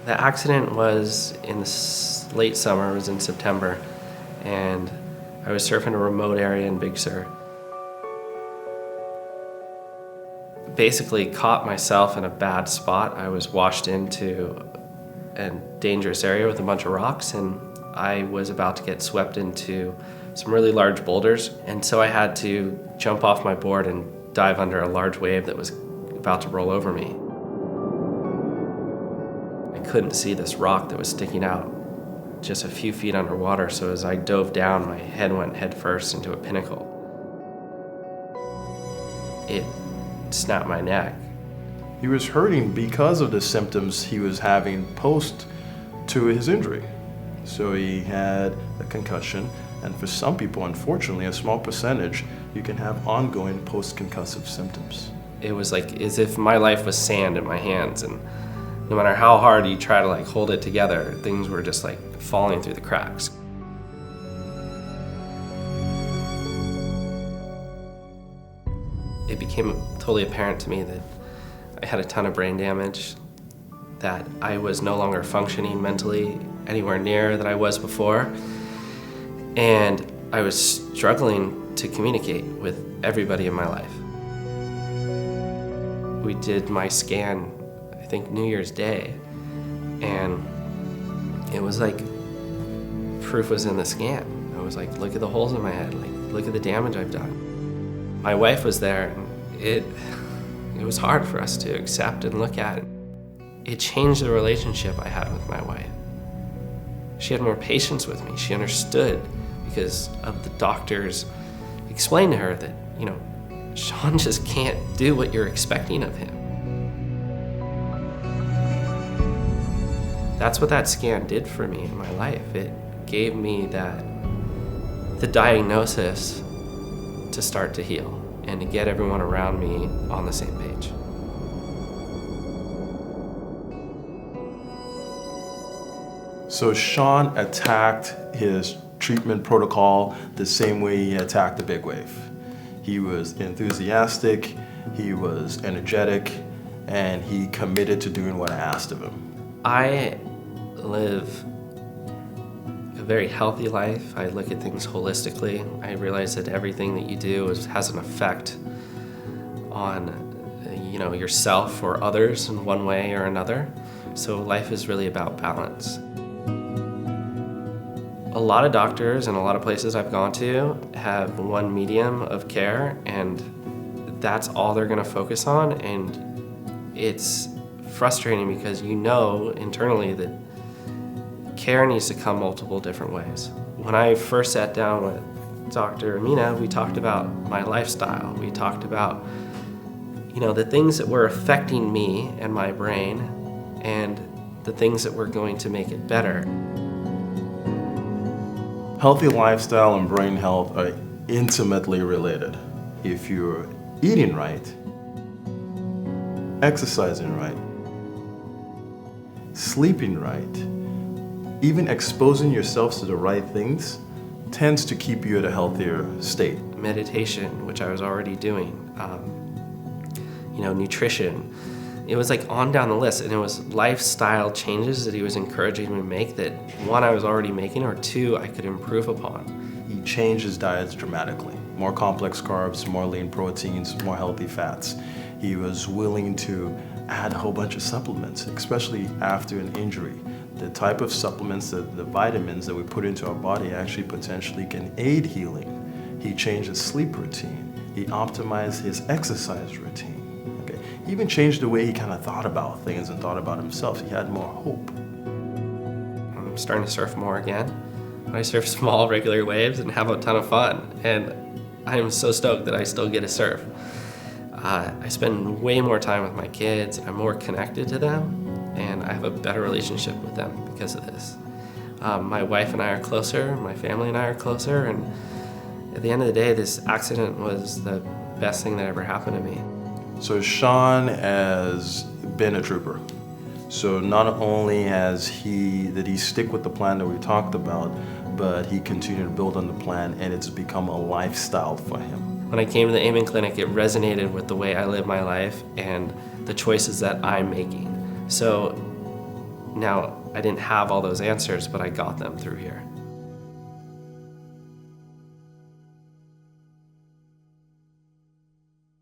The accident was in the late summer, it was in September, and I was surfing a remote area in Big Sur. Basically caught myself in a bad spot. I was washed into a dangerous area with a bunch of rocks, and I was about to get swept into some really large boulders, and so I had to jump off my board and dive under a large wave that was about to roll over me. I couldn't see this rock that was sticking out just a few feet underwater, so as I dove down, my head went head first into a pinnacle. It snapped my neck. He was hurting because of the symptoms he was having post to his injury. So he had a concussion, and for some people, unfortunately, a small percentage, you can have ongoing post-concussive symptoms. It was like as if my life was sand in my hands, and no matter how hard you try to hold it together, things were just falling through the cracks. It became totally apparent to me that I had a ton of brain damage, that I was no longer functioning mentally anywhere near that I was before, and I was struggling to communicate with everybody in my life. We did my scan, I think New Year's Day, and it was like proof was in the scan. I was like, look at the holes in my head, look at the damage I've done. My wife was there, and it was hard for us to accept and look at. It changed the relationship I had with my wife. She had more patience with me. She understood because of the doctors explained to her that, Shawn just can't do what you're expecting of him. That's what that scan did for me in my life. It gave me the diagnosis to start to heal and to get everyone around me on the same page. So Shawn attacked his treatment protocol the same way he attacked the big wave. He was enthusiastic, he was energetic, and he committed to doing what I asked of him. I live a very healthy life. I look at things holistically. I realize that everything that you do has an effect on yourself or others in one way or another. So life is really about balance. A lot of doctors and a lot of places I've gone to have one medium of care, and that's all they're going to focus on, and it's frustrating because internally that care needs to come multiple different ways. When I first sat down with Dr. Amina, we talked about my lifestyle. We talked about the things that were affecting me and my brain and the things that were going to make it better. Healthy lifestyle and brain health are intimately related. If you're eating right, exercising right, sleeping right, even exposing yourself to the right things tends to keep you at a healthier state. Meditation, which I was already doing, nutrition. It was on down the list, and it was lifestyle changes that he was encouraging me to make that, one, I was already making, or two, I could improve upon. He changed his diets dramatically. More complex carbs, more lean proteins, more healthy fats. He was willing to add a whole bunch of supplements, especially after an injury. The type of supplements, the vitamins that we put into our body actually potentially can aid healing. He changed his sleep routine. He optimized his exercise routine. He even changed the way he kind of thought about things and thought about himself. He had more hope. I'm starting to surf more again. I surf small, regular waves and have a ton of fun. And I am so stoked that I still get to surf. I spend way more time with my kids. I'm more connected to them, and I have a better relationship with them because of this. My wife and I are closer. My family and I are closer. And at the end of the day, this accident was the best thing that ever happened to me. So Shawn has been a trooper. So not only did he stick with the plan that we talked about, but he continued to build on the plan, and it's become a lifestyle for him. When I came to the Amen Clinic, it resonated with the way I live my life and the choices that I'm making. So Now, I didn't have all those answers, but I got them through here.